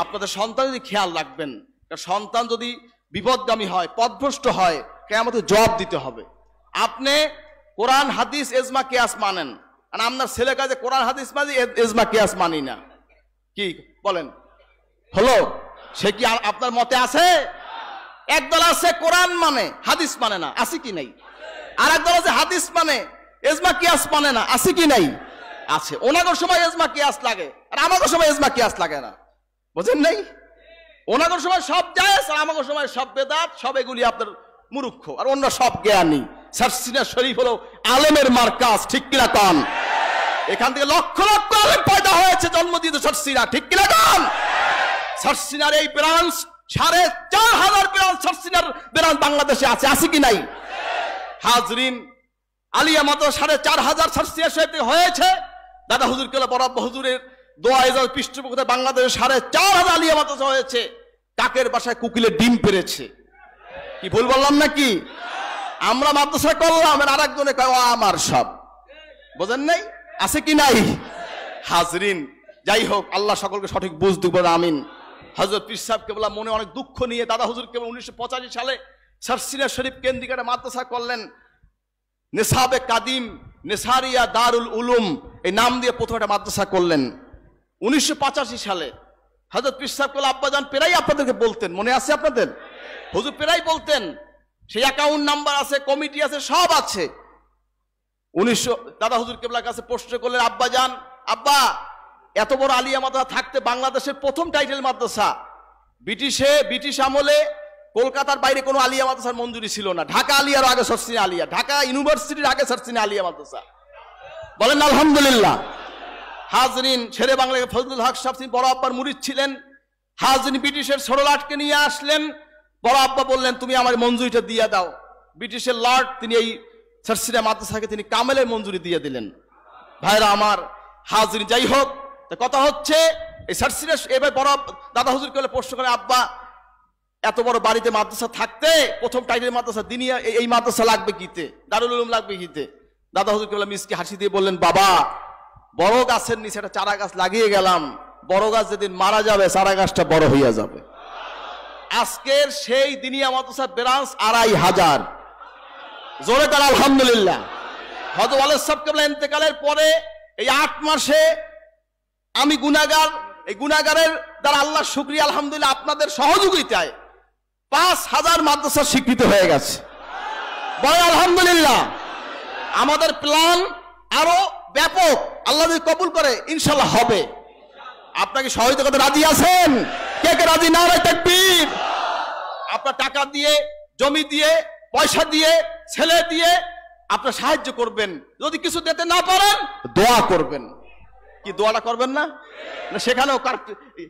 আপনাদের সন্তান যদি খেয়াল রাখবেন, সন্তান যদি বিপদগামী হয়, পথভ্রষ্ট হয়, কিয়ামতে জবাব দিতে হবে। আপনি কোরআন হাদিস এজমা কিয়াস মানেন, আর আপনার ছেলে কাজে কোরআন হাদিস মানি, এজমা কিয়াস মানি না, কি বলেন? হলো? সে কি আপনার মতে আছে? একদল আছে কোরআন মানে হাদিস মানে না, আছে কি নাই? আর একদল আছে হাদিস মানে এজমা কিয়াস মানে না, আছে কি নাই? আছে। ওনাগর সময় এজমা কিয়াস লাগে, আর আমাগর সময় এজমা কিয়াস লাগে না, বুঝেন নাই? ওনাগর সময় সব জায়েজ, আর আমাগর সময় সব বেদাত, সব এগুলি আপনার মূর্খ, আর অন্য সব জ্ঞানী। সারসিনা শরীফ হলো আলেমের মার্কাজ, ঠিক কিনা কন? এখান থেকে লক্ষ লক্ষ আলেম পয়দা হয়েছে, জন্ম দিয়েছে সারসিনা, ঠিক কিনা কন? সারসিনার এই ব্রাঞ্চ ৪,৫০০ ব্রাঞ্চ, সারসিনার ব্রাঞ্চ বাংলাদেশে আছে, আছে কি নাই? হাজরিন, আলিয়া মাদ্রাসা ৪,৫০০ সারসিনা শরীফ হয়েছে। দাদা হুজুর কেবলা বরাব্বা হুজুরের দোয়া এজাজ পৃষ্ঠপোষকতায় বাংলাদেশে ৪,৫০০ আলিয়া মাদ্রাসা হয়েছে। কাকের বাসায় কুকিলের ডিম পেরেছে, কি ভুল বললাম নাকি? আমরা মাদ্রাসা করলাম, আর একজনে কয় আমার সব, বোঝেন নাই? আছে কি নাই? হাজরিন, যাই হোক, আল্লাহ সকলকে সঠিক বুঝ দিব, আমিন। হযরত পীর সাহেব কেবলা মনে অনেক দুঃখ নিয়ে দাদা হুজুর কেবল ১৯৮৫ সালে সারসিনা শরীফ কেন্দ্রিক একটা মাদ্রাসা করলেন। নেসাবে কাদিম নেসারিয়া দারুল উলুম এই নাম দিয়ে প্রথম একটা মাদ্রাসা করলেন ১৯৮৫ সালে। হযরত পীর সাহেব কেবল আব্বাজান প্রায় আপনাদেরকে বলতেন, মনে আছে আপনাদের? হুজুর প্রায় বলতেন, সেই অ্যাকাউন্ট নাম্বার আছে, কমিটি আছে, সব আছে। দাদা হুজুর কেবলার কাছে প্রশ্ন করলেন, আব্বাজান, আব্বা, এত বড় আলিয়া মাদ্রাসা থাকতে বাংলাদেশের প্রথম টাইটেল মাদ্রাসা, ব্রিটিশ আমলে কলকাতার বাইরে কোনো আলিয়া মাদ্রাসার মঞ্জুরি ছিল না। ঢাকা আলিয়ার আগে সারসিনা আলিয়া, ঢাকা ইউনিভার্সিটির আগে সারসিনা আলিয়া মাদ্রাসা। বলেন আলহামদুলিল্লাহ। হাজরিন, শেরে বাংলাকে ফজলুল হক সাহেব বড় আব্বার মুরিদ ছিলেন। হাজরিন, ব্রিটিশের সরলাটকে নিয়ে আসলেন। বড় আব্বা বললেন, তুমি আমার মঞ্জুরিটা দিয়ে দাও। ব্রিটিশের লর্ড তিনি এই সারসিনা মাদ্রাসাকে তিনি কামেলের মঞ্জুরি দিয়ে দিলেন। ভাইরা আমার, হাজরিন, যাই হোক, কথা হচ্ছে এই সারসিনা এবার বড় দাদা হুজুর কেবল প্রশ্ন করে, আব্বা, এত বড় বাড়িতে মাদ্রাসা থাকতে প্রথম টাইটেল মাদ্রাসা দিনিয়া, এই মাদ্রাসা লাগবে কিতে, দারুল উলুম লাগবে কিতে? দাদা হুজুর কেবল মিসকি হাসি দিয়ে বললেন, বাবা, বড় গাছের নিচে একটা চারা গাছ লাগিয়ে গেলাম, বড় গাছ যেদিন মারা যাবে চারা গাছটা বড় হইয়া যাবে। আজকের সেই দিনিয়া মাদ্রাসা ব্রাঞ্চ ২৫০০। জোরে তার আলহামদুলিল্লাহ। হযরত ওয়ালেদ সাহেব কেবলা ইন্তেকালের পরে এই ৮ মাসে আমি গুনাহগার, এই গুনাহগারের দ্বারা আল্লাহ শুকরিয়া, আলহামদুলিল্লাহ, আপনাদের সহযোগিতায় ৫,০০০ মাদ্রাসা স্বীকৃত হয়ে গেছে। বলে আলহামদুলিল্লাহ। আমাদের প্ল্যান আরো ব্যাপক, আল্লাহ যদি কবুল করে ইনশাআল্লাহ হবে। আপনাকে সহযোগিতা করতে রাজি আছেন? কে কে রাজি? নারায়ে তাকবীর। আপনার টাকা দিয়ে, জমি দিয়ে, পয়সা দিয়ে, ছেলে দিয়ে আপনার সাহায্য করবেন। যদি কিছু দিতে না পারেন দোয়া করবেন। কি দোয়াটা করবেন না? সেখানেও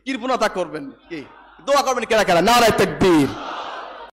কৃপণতা করবেন, কি দোয়া করবেন? কেরা কেরা? নারায়ে তাকবীর।